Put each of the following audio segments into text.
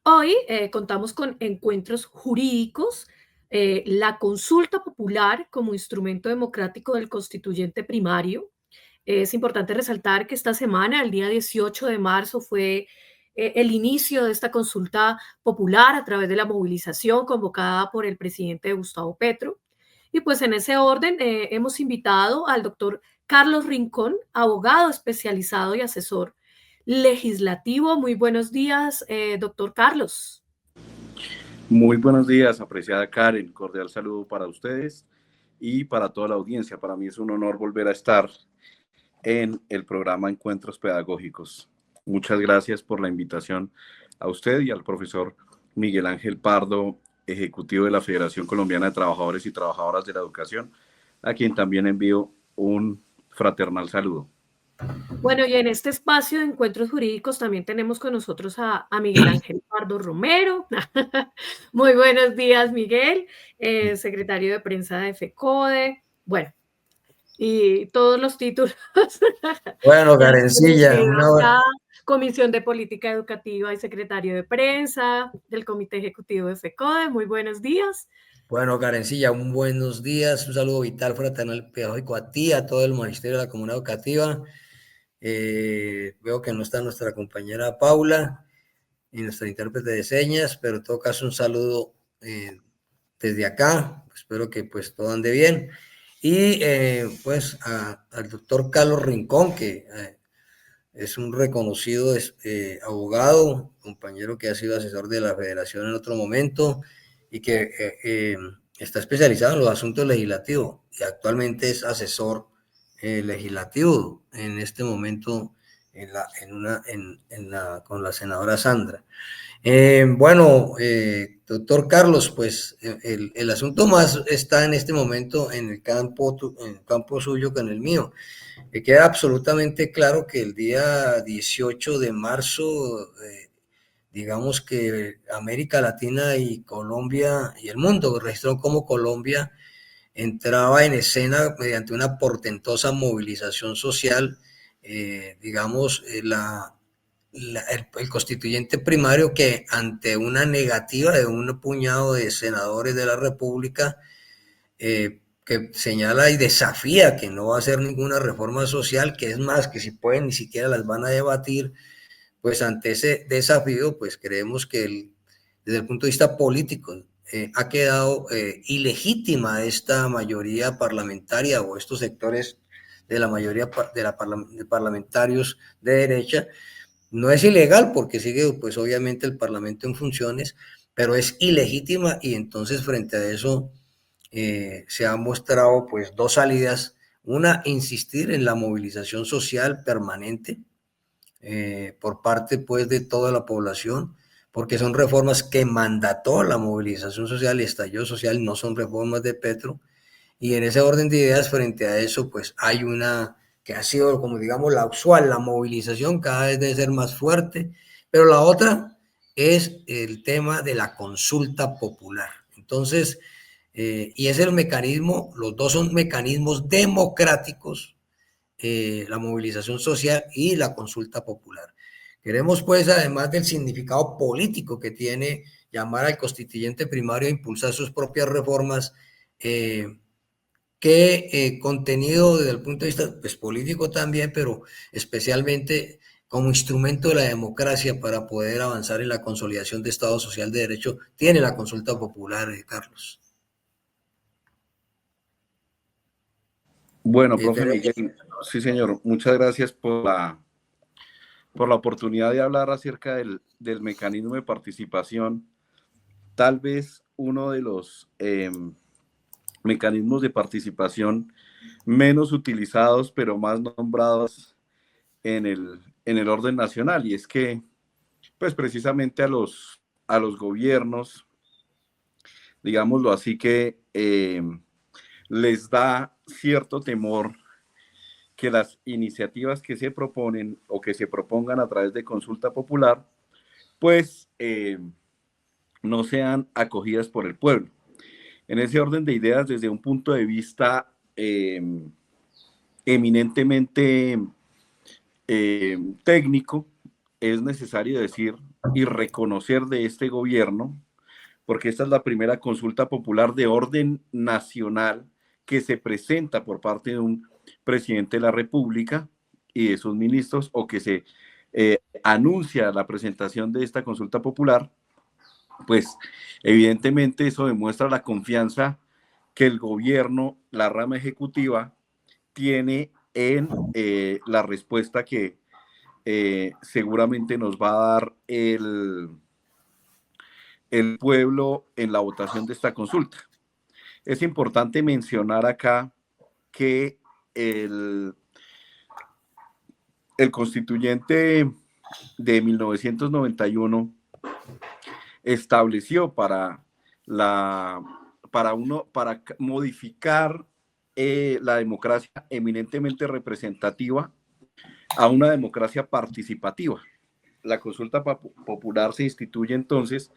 Hoy contamos con encuentros jurídicos, la consulta popular como instrumento democrático del constituyente primario. Es importante resaltar que esta semana, el día 18 de marzo, fue el inicio de esta consulta popular a través de la movilización convocada por el presidente Gustavo Petro. Y pues en ese orden hemos invitado al doctor Carlos Rincón, abogado especializado y asesor legislativo. Muy buenos días, doctor Carlos. Muy buenos días, apreciada Karen. Cordial saludo para ustedes y para toda la audiencia. Para mí es un honor volver a estar en el programa Encuentros Pedagógicos. Muchas gracias por la invitación a usted y al profesor Miguel Ángel Pardo, ejecutivo de la Federación Colombiana de Trabajadores y Trabajadoras de la Educación, a quien también envío un fraternal saludo. Bueno, y en este espacio de encuentros jurídicos también tenemos con nosotros a Miguel Ángel Pardo Romero. Muy buenos días, Miguel, secretario de prensa de FECODE. Bueno, y todos los títulos Bueno, que han Karencilla, recibido acá, Comisión de Política Educativa y secretario de prensa del Comité Ejecutivo de FECODE. Muy buenos días. bueno, Karencilla, un buenos días, un saludo vital, fraternal, pedagógico a ti, a todo el Magisterio de la Comunidad Educativa. Veo que no está nuestra compañera Paula y nuestra intérprete de señas, pero en todo caso un saludo desde acá. Espero que pues todo ande bien. Y pues al doctor Carlos Rincón, que es un reconocido abogado, compañero que ha sido asesor de la Federación en otro momento y que está especializado en los asuntos legislativos y actualmente es asesor legislativo en este momento con la senadora Sandra. Doctor Carlos, pues el asunto más está en este momento en el campo suyo que en el mío. Me queda absolutamente claro que el día 18 de marzo, digamos que América Latina y Colombia y el mundo registró como Colombia entraba en escena mediante una portentosa movilización social, el constituyente primario que ante una negativa de un puñado de senadores de la República, que señala y desafía que no va a hacer ninguna reforma social, que es más, que si pueden ni siquiera las van a debatir, pues ante ese desafío, pues creemos que desde el punto de vista político ha quedado ilegítima esta mayoría parlamentaria o estos sectores de la mayoría de parlamentarios de derecha. No es ilegal porque sigue pues obviamente el Parlamento en funciones, pero es ilegítima y entonces frente a eso se han mostrado pues dos salidas. Una, insistir en la movilización social permanente por parte pues de toda la población, porque son reformas que mandató la movilización social y estallido social, no son reformas de Petro. Y en ese orden de ideas, frente a eso, pues hay una que ha sido, como digamos, la usual, la movilización cada vez debe ser más fuerte, pero la otra es el tema de la consulta popular. Entonces, y es el mecanismo, los dos son mecanismos democráticos, la movilización social y la consulta popular. Queremos, pues, además del significado político que tiene llamar al constituyente primario a impulsar sus propias reformas, contenido desde el punto de vista pues, político también, pero especialmente como instrumento de la democracia para poder avanzar en la consolidación de Estado social de derecho, tiene la consulta popular, Carlos. Bueno, profe Miguel, sí señor, muchas gracias por la oportunidad de hablar acerca del mecanismo de participación. Tal vez uno de los mecanismos de participación menos utilizados, pero más nombrados en el orden nacional, y es que, pues precisamente a los gobiernos, digámoslo así, que les da cierto temor que las iniciativas que se proponen o que se propongan a través de consulta popular, pues no sean acogidas por el pueblo. En ese orden de ideas, desde un punto de vista eminentemente técnico, es necesario decir y reconocer de este gobierno, porque esta es la primera consulta popular de orden nacional que se presenta por parte de un presidente de la República y de sus ministros, o que se anuncia la presentación de esta consulta popular. Pues evidentemente eso demuestra la confianza que el gobierno, la rama ejecutiva, tiene en la respuesta que seguramente nos va a dar el pueblo en la votación de esta consulta. Es importante mencionar acá que el constituyente de 1991 estableció para modificar la democracia eminentemente representativa a una democracia participativa. La consulta popular se instituye entonces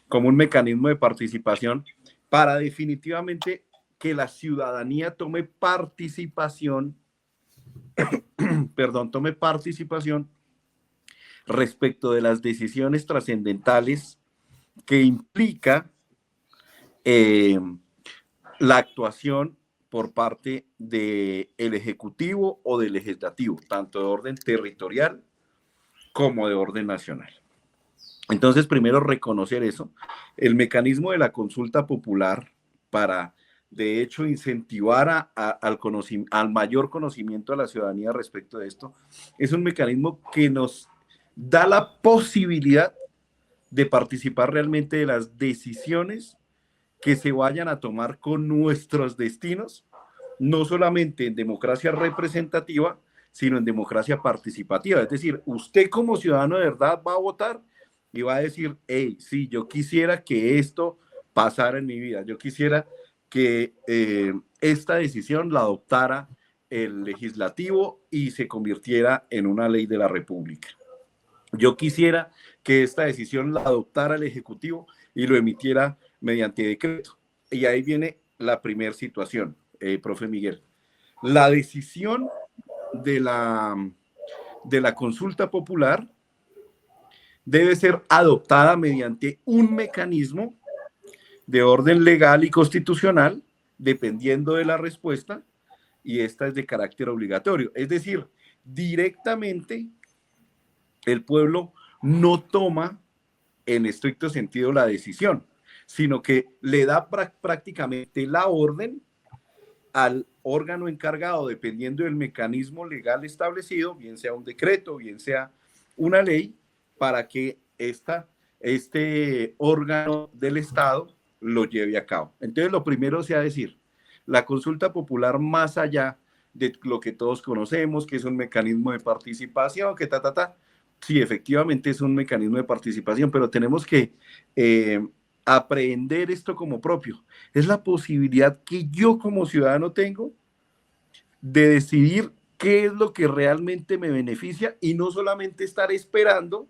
como un mecanismo de participación para definitivamente que la ciudadanía tome participación respecto de las decisiones trascendentales que implica la actuación por parte del Ejecutivo o del Legislativo, tanto de orden territorial como de orden nacional. Entonces, primero reconocer eso, el mecanismo de la consulta popular para, de hecho, incentivar al mayor conocimiento de la ciudadanía respecto de esto, es un mecanismo que nos da la posibilidad de participar realmente de las decisiones que se vayan a tomar con nuestros destinos, no solamente en democracia representativa, sino en democracia participativa. Es decir, usted como ciudadano de verdad va a votar y va a decir, hey, sí, yo quisiera que esto pasara en mi vida, yo quisiera que esta decisión la adoptara el legislativo y se convirtiera en una ley de la República. Yo quisiera que esta decisión la adoptara el Ejecutivo y lo emitiera mediante decreto. Y ahí viene la primera situación, profe Miguel. La decisión de la consulta popular debe ser adoptada mediante un mecanismo de orden legal y constitucional, dependiendo de la respuesta, y esta es de carácter obligatorio. Es decir, directamente el pueblo no toma en estricto sentido la decisión, sino que le da prácticamente la orden al órgano encargado, dependiendo del mecanismo legal establecido, bien sea un decreto, bien sea una ley, para que este órgano del Estado lo lleve a cabo. Entonces, lo primero sea decir, la consulta popular, más allá de lo que todos conocemos, que es un mecanismo de participación, que sí, efectivamente es un mecanismo de participación, pero tenemos que aprender esto como propio. Es la posibilidad que yo como ciudadano tengo de decidir qué es lo que realmente me beneficia y no solamente estar esperando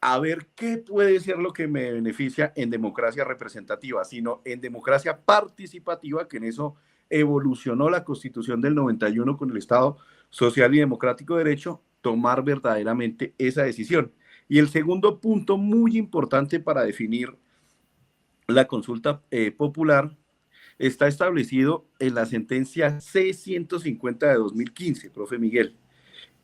a ver qué puede ser lo que me beneficia en democracia representativa, sino en democracia participativa, que en eso evolucionó la Constitución del 91 con el Estado Social y Democrático de Derecho, tomar verdaderamente esa decisión. Y el segundo punto muy importante para definir la consulta popular está establecido en la sentencia C-150 de 2015, profe Miguel.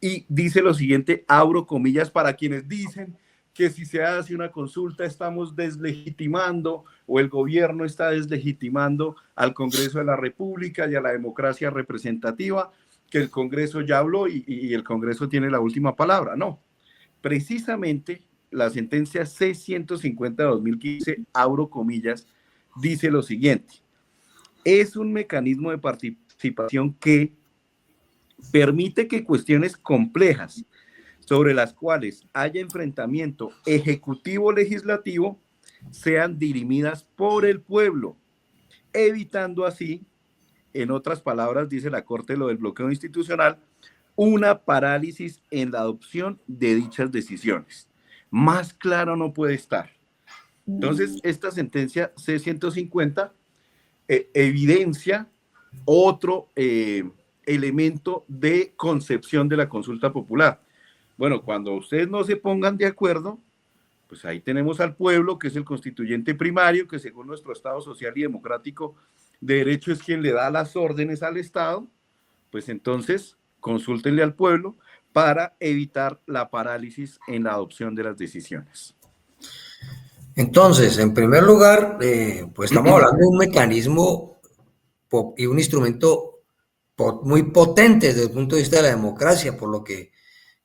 Y dice lo siguiente, abro comillas para quienes dicen que si se hace una consulta estamos deslegitimando o el gobierno está deslegitimando al Congreso de la República y a la democracia representativa, que el Congreso ya habló y el Congreso tiene la última palabra. No, precisamente la sentencia C-150 de 2015, abro comillas, dice lo siguiente, es un mecanismo de participación que permite que cuestiones complejas sobre las cuales haya enfrentamiento ejecutivo-legislativo sean dirimidas por el pueblo, evitando así, en otras palabras, dice la Corte lo del bloqueo institucional, una parálisis en la adopción de dichas decisiones. Más claro no puede estar. Entonces, esta sentencia C-150 evidencia otro elemento de concepción de la consulta popular. Bueno, cuando ustedes no se pongan de acuerdo, pues ahí tenemos al pueblo, que es el constituyente primario, que según nuestro Estado social y democrático de derecho es quien le da las órdenes al Estado. Pues entonces consúltenle al pueblo para evitar la parálisis en la adopción de las decisiones. Entonces, en primer lugar, pues estamos hablando de un mecanismo y un instrumento muy potente desde el punto de vista de la democracia, por lo que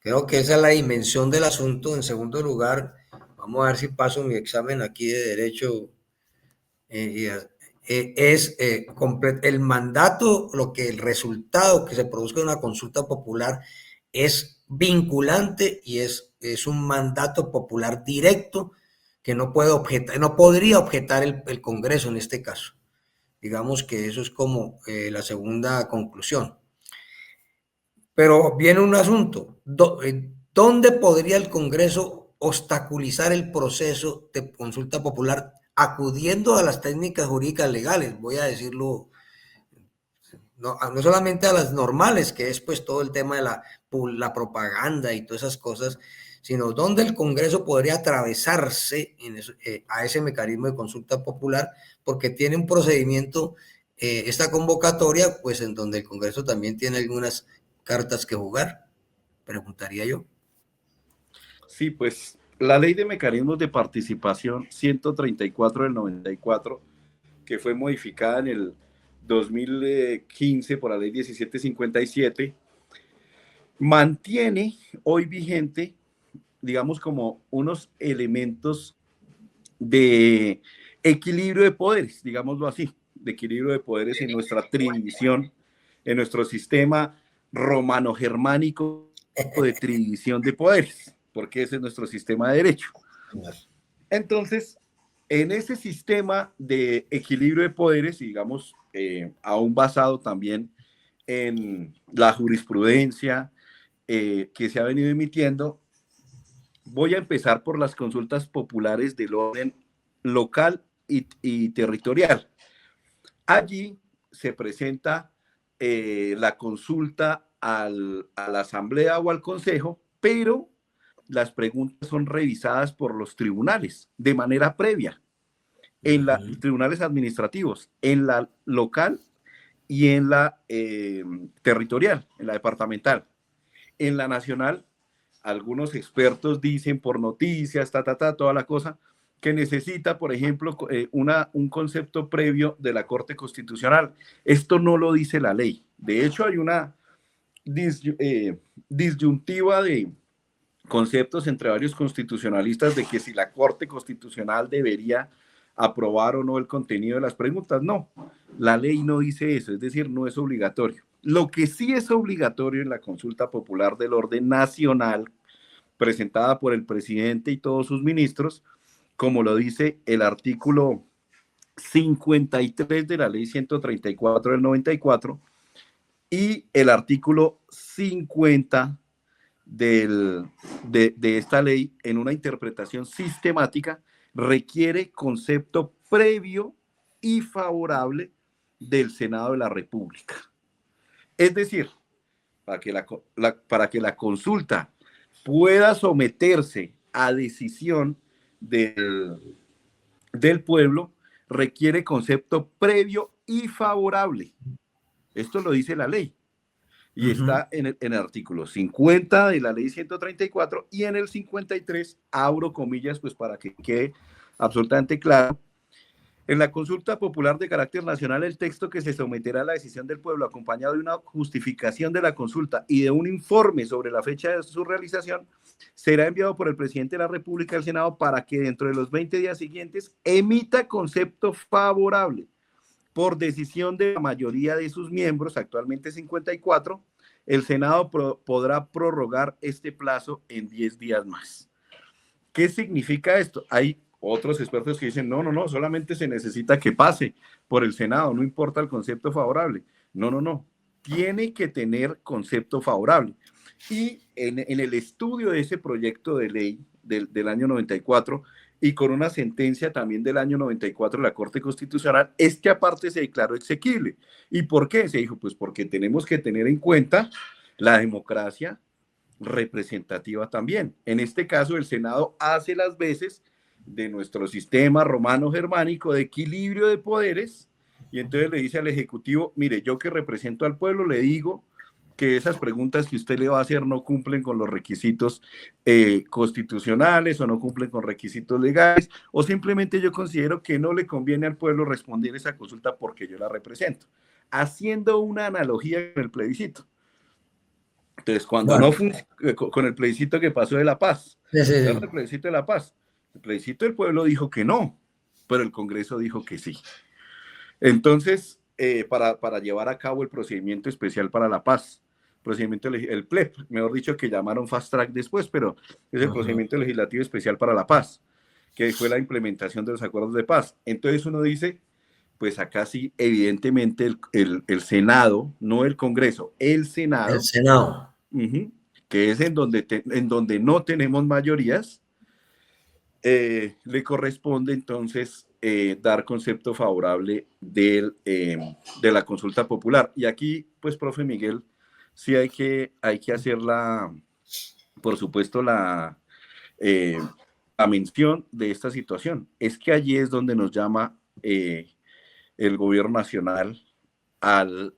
creo que esa es la dimensión del asunto. En segundo lugar, vamos a ver si paso mi examen aquí de derecho. Es el mandato, el resultado que se produzca en una consulta popular es vinculante y es un mandato popular directo que no puede objetar, no podría objetar el Congreso en este caso. Digamos que eso es como la segunda conclusión. Pero viene un asunto, ¿dónde podría el Congreso obstaculizar el proceso de consulta popular acudiendo a las técnicas jurídicas legales? Voy a decirlo, no solamente a las normales, que es pues todo el tema de la propaganda y todas esas cosas, sino dónde el Congreso podría atravesarse a ese mecanismo de consulta popular, porque tiene un procedimiento, esta convocatoria, pues en donde el Congreso también tiene algunas cartas que jugar, preguntaría yo. Sí, pues la ley de mecanismos de participación 134 del 94, que fue modificada en el 2015 por la ley 1757, mantiene hoy vigente, digamos, como unos elementos de equilibrio de poderes, digámoslo así, de equilibrio de poderes en nuestra tradición, en nuestro sistema romano-germánico de tradición de poderes, porque ese es nuestro sistema de derecho. Entonces, en ese sistema de equilibrio de poderes, digamos, aún basado también en la jurisprudencia que se ha venido emitiendo, voy a empezar por las consultas populares del orden local y territorial. Allí se presenta la consulta a la asamblea o al consejo, pero las preguntas son revisadas por los tribunales de manera previa, en los tribunales administrativos, en la local y en la territorial, en la departamental. En la nacional, algunos expertos dicen por noticias, toda la cosa, que necesita, por ejemplo, un concepto previo de la Corte Constitucional. Esto no lo dice la ley. De hecho, hay una disyuntiva de conceptos entre varios constitucionalistas de que si la Corte Constitucional debería aprobar o no el contenido de las preguntas. No, la ley no dice eso, es decir, no es obligatorio. Lo que sí es obligatorio en la consulta popular del orden nacional, presentada por el presidente y todos sus ministros, como lo dice el artículo 53 de la ley 134 del 94 y el artículo 50 de esta ley, en una interpretación sistemática, requiere concepto previo y favorable del Senado de la República. Es decir, para que la consulta pueda someterse a decisión del pueblo, requiere concepto previo y favorable. Esto lo dice la ley. Y está en el artículo 50 de la ley 134 y en el 53, abro comillas, pues para que quede absolutamente claro. En la consulta popular de carácter nacional, el texto que se someterá a la decisión del pueblo, acompañado de una justificación de la consulta y de un informe sobre la fecha de su realización, será enviado por el presidente de la República al Senado para que dentro de los 20 días siguientes emita concepto favorable por decisión de la mayoría de sus miembros, actualmente 54, el Senado podrá prorrogar este plazo en 10 días más. ¿Qué significa esto? Hay otros expertos que dicen, no, solamente se necesita que pase por el Senado, no importa el concepto favorable. No, tiene que tener concepto favorable. Y en el estudio de ese proyecto de ley del año 94, y con una sentencia también del año 94 de la Corte Constitucional, es que aparte se declaró exequible. ¿Y por qué? Se dijo, pues porque tenemos que tener en cuenta la democracia representativa también. En este caso, el Senado hace las veces de nuestro sistema romano-germánico de equilibrio de poderes, y entonces le dice al Ejecutivo, mire, yo que represento al pueblo, le digo que esas preguntas que usted le va a hacer no cumplen con los requisitos constitucionales o no cumplen con requisitos legales, o simplemente yo considero que no le conviene al pueblo responder esa consulta porque yo la represento, haciendo una analogía con el plebiscito. Entonces, cuando Bueno, no con el plebiscito que pasó de La Paz, sí, sí, ¿se sí. acuerda el plebiscito de La Paz? El plebiscito del pueblo dijo que no, pero el Congreso dijo que sí. Entonces, para llevar a cabo el procedimiento especial para la paz, procedimiento el PLEP, mejor dicho, que llamaron Fast Track después, pero es el procedimiento legislativo especial para la paz, que fue la implementación de los acuerdos de paz. Entonces uno dice, pues acá sí, evidentemente el Senado, no el Congreso, el El Senado, Senado. que es en donde no tenemos mayorías, le corresponde entonces dar concepto favorable de la consulta popular. Y aquí, pues, profe Miguel, sí hay que hacer por supuesto, la mención de esta situación. Es que allí es donde nos llama el gobierno nacional al,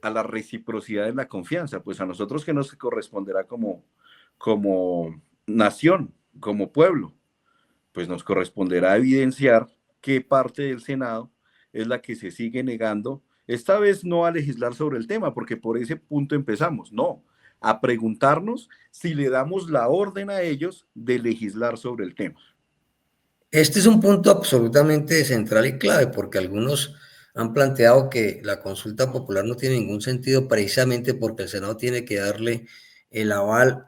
a la reciprocidad de la confianza, pues a nosotros que nos corresponderá como nación, como pueblo, pues nos corresponderá evidenciar qué parte del Senado es la que se sigue negando, esta vez no a legislar sobre el tema, porque por ese punto empezamos, no, a preguntarnos si le damos la orden a ellos de legislar sobre el tema. Este es un punto absolutamente central y clave, porque algunos han planteado que la consulta popular no tiene ningún sentido precisamente porque el Senado tiene que darle el aval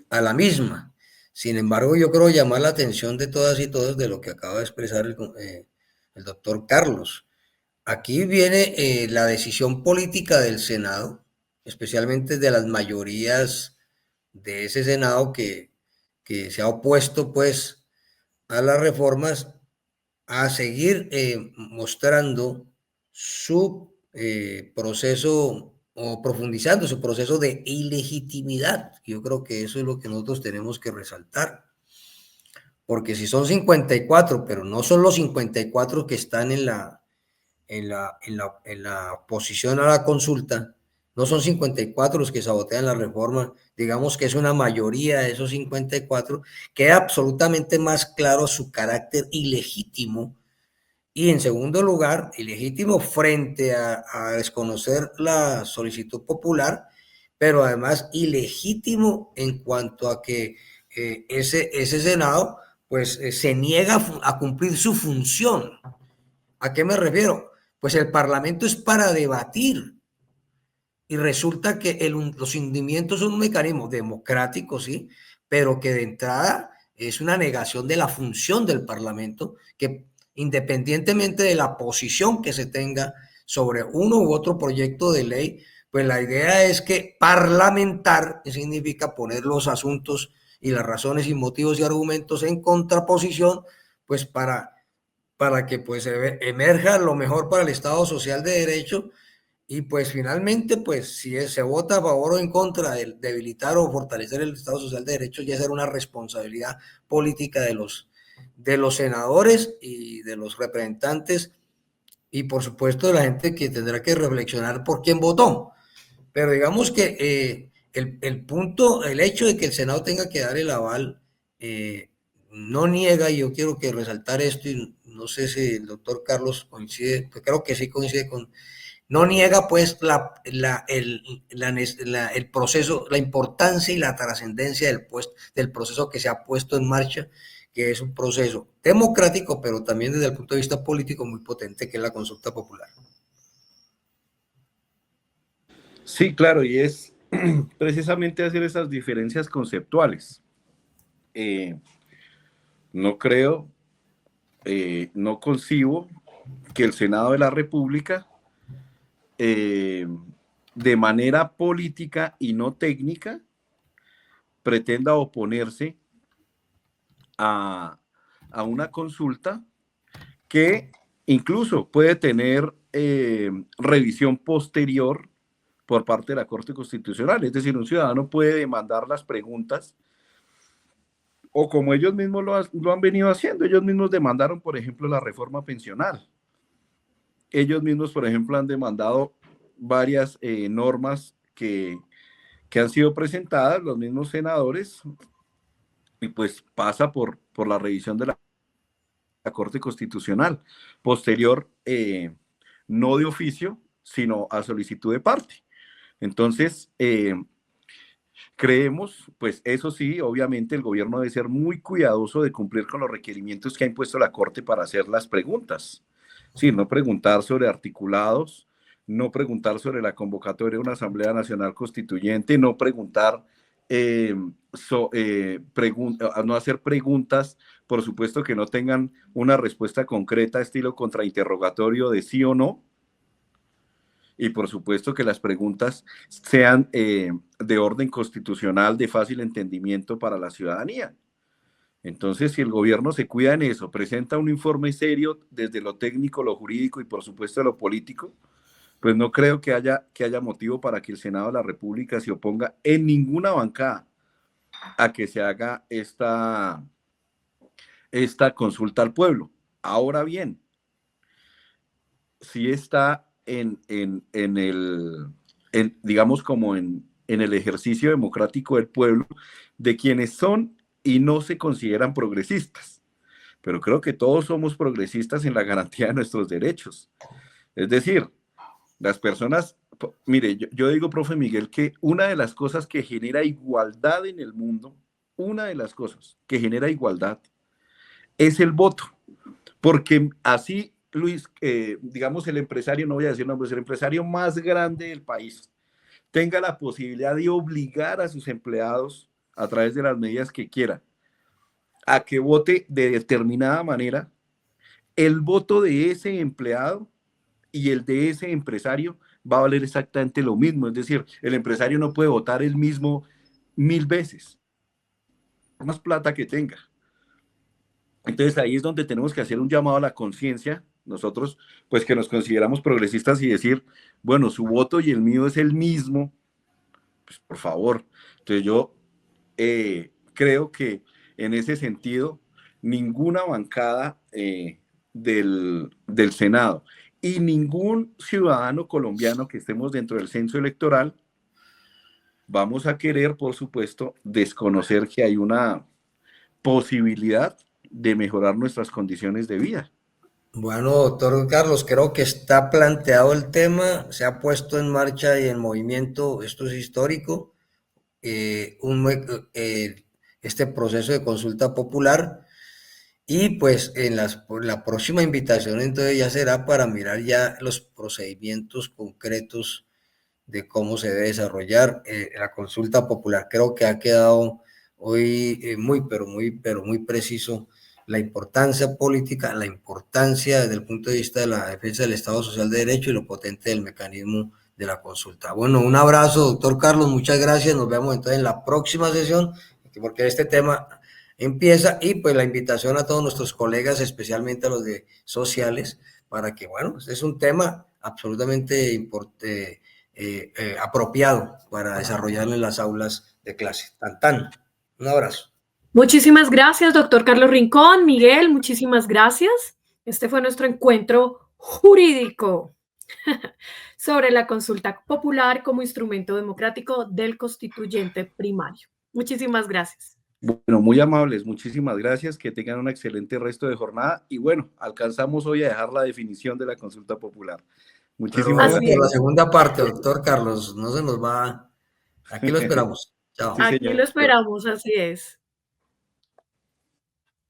a la misma. Sin embargo, yo creo llamar la atención de todas y todos de lo que acaba de expresar el doctor Carlos. Aquí viene la decisión política del Senado, especialmente de las mayorías de ese Senado que se ha opuesto pues a las reformas, a seguir mostrando su proceso o profundizando su proceso de ilegitimidad. Yo creo que eso es lo que nosotros tenemos que resaltar. Porque si son 54, pero no son los 54 que están en la oposición a la consulta, no son 54 los que sabotean la reforma, digamos que es una mayoría de esos 54, queda absolutamente más claro su carácter ilegítimo y en segundo lugar, ilegítimo frente a desconocer la solicitud popular, pero además ilegítimo en cuanto a que ese Senado pues se niega a cumplir su función. ¿A qué me refiero? Pues el Parlamento es para debatir y resulta que los hundimientos son un mecanismo democrático, sí, pero que de entrada es una negación de la función del Parlamento, que independientemente de la posición que se tenga sobre uno u otro proyecto de ley, pues la idea es que parlamentar significa poner los asuntos y las razones y motivos y argumentos en contraposición, pues para que pues emerja lo mejor para el Estado Social de Derecho y pues finalmente, pues si se vota a favor o en contra de debilitar o fortalecer el Estado Social de Derecho, ya será una responsabilidad política de los senadores y de los representantes y por supuesto de la gente que tendrá que reflexionar por quién votó. Pero digamos que el punto, el hecho de que el Senado tenga que dar el aval, no niega, y yo quiero que resaltar esto, y no sé si el doctor Carlos coincide, pues creo que sí coincide con, no niega pues el proceso, la importancia y la trascendencia del proceso que se ha puesto en marcha, que es un proceso democrático, pero también desde el punto de vista político muy potente, que es la consulta popular. Sí, claro, y es precisamente hacer esas diferencias conceptuales. No creo, no concibo que el Senado de la República, de manera política y no técnica, pretenda oponerse a una consulta que incluso puede tener revisión posterior por parte de la Corte Constitucional. Es decir, un ciudadano puede demandar las preguntas o como ellos mismos lo han venido haciendo. Ellos mismos demandaron, por ejemplo, la reforma pensional. Ellos mismos, por ejemplo, han demandado varias normas que han sido presentadas, los mismos senadores, y pues pasa por la revisión de la Corte Constitucional. Posterior, no de oficio, sino a solicitud de parte. Entonces, creemos, pues eso sí, obviamente el gobierno debe ser muy cuidadoso de cumplir con los requerimientos que ha impuesto la Corte para hacer las preguntas. Sí, no preguntar sobre articulados, no preguntar sobre la convocatoria de una Asamblea Nacional Constituyente, no preguntar, no hacer preguntas, por supuesto, que no tengan una respuesta concreta, estilo contrainterrogatorio de sí o no. Y por supuesto que las preguntas sean de orden constitucional, de fácil entendimiento para la ciudadanía. Entonces, si el gobierno se cuida en eso, presenta un informe serio desde lo técnico, lo jurídico y por supuesto lo político, pues no creo que haya motivo para que el Senado de la República se oponga en ninguna bancada a que se haga esta consulta al pueblo. Ahora bien, si está digamos, como en el ejercicio democrático del pueblo, de quienes son y no se consideran progresistas. Pero creo que todos somos progresistas en la garantía de nuestros derechos. Es decir, las personas, mire, yo digo, profe Miguel, que una de las cosas que genera igualdad en el mundo, una de las cosas que genera igualdad es el voto. Porque así, Luis, digamos, el empresario, no voy a decir nombres, el empresario más grande del país tenga la posibilidad de obligar a sus empleados a través de las medidas que quiera a que vote de determinada manera, el voto de ese empleado y el de ese empresario va a valer exactamente lo mismo. Es decir, el empresario no puede votar el mismo 1000 veces, más plata que tenga. Entonces ahí es donde tenemos que hacer un llamado a la conciencia, nosotros pues que nos consideramos progresistas, y decir, bueno, su voto y el mío es el mismo, pues por favor. Entonces yo creo que en ese sentido ninguna bancada del Senado y ningún ciudadano colombiano que estemos dentro del censo electoral vamos a querer, por supuesto, desconocer que hay una posibilidad de mejorar nuestras condiciones de vida. Bueno, doctor Carlos, creo que está planteado el tema, se ha puesto en marcha y en movimiento, esto es histórico, este proceso de consulta popular, y pues la próxima invitación entonces ya será para mirar ya los procedimientos concretos de cómo se debe desarrollar la consulta popular. Creo que ha quedado hoy pero muy preciso la importancia política, la importancia desde el punto de vista de la defensa del Estado Social de Derecho y lo potente del mecanismo de la consulta. Bueno, un abrazo, doctor Carlos, muchas gracias, nos vemos entonces en la próxima sesión, porque este tema empieza, y pues la invitación a todos nuestros colegas, especialmente a los de sociales, para que, bueno, es un tema absolutamente apropiado para desarrollarlo en las aulas de clase. Un abrazo. Muchísimas gracias, doctor Carlos Rincón. Miguel, muchísimas gracias. Este fue nuestro encuentro jurídico sobre la consulta popular como instrumento democrático del constituyente primario. Muchísimas gracias. Bueno, muy amables, muchísimas gracias, que tengan un excelente resto de jornada, y bueno, alcanzamos hoy a dejar la definición de la consulta popular. Muchísimas gracias. La segunda parte, doctor Carlos, no se nos va, aquí lo esperamos. Chao. Aquí lo esperamos, así es.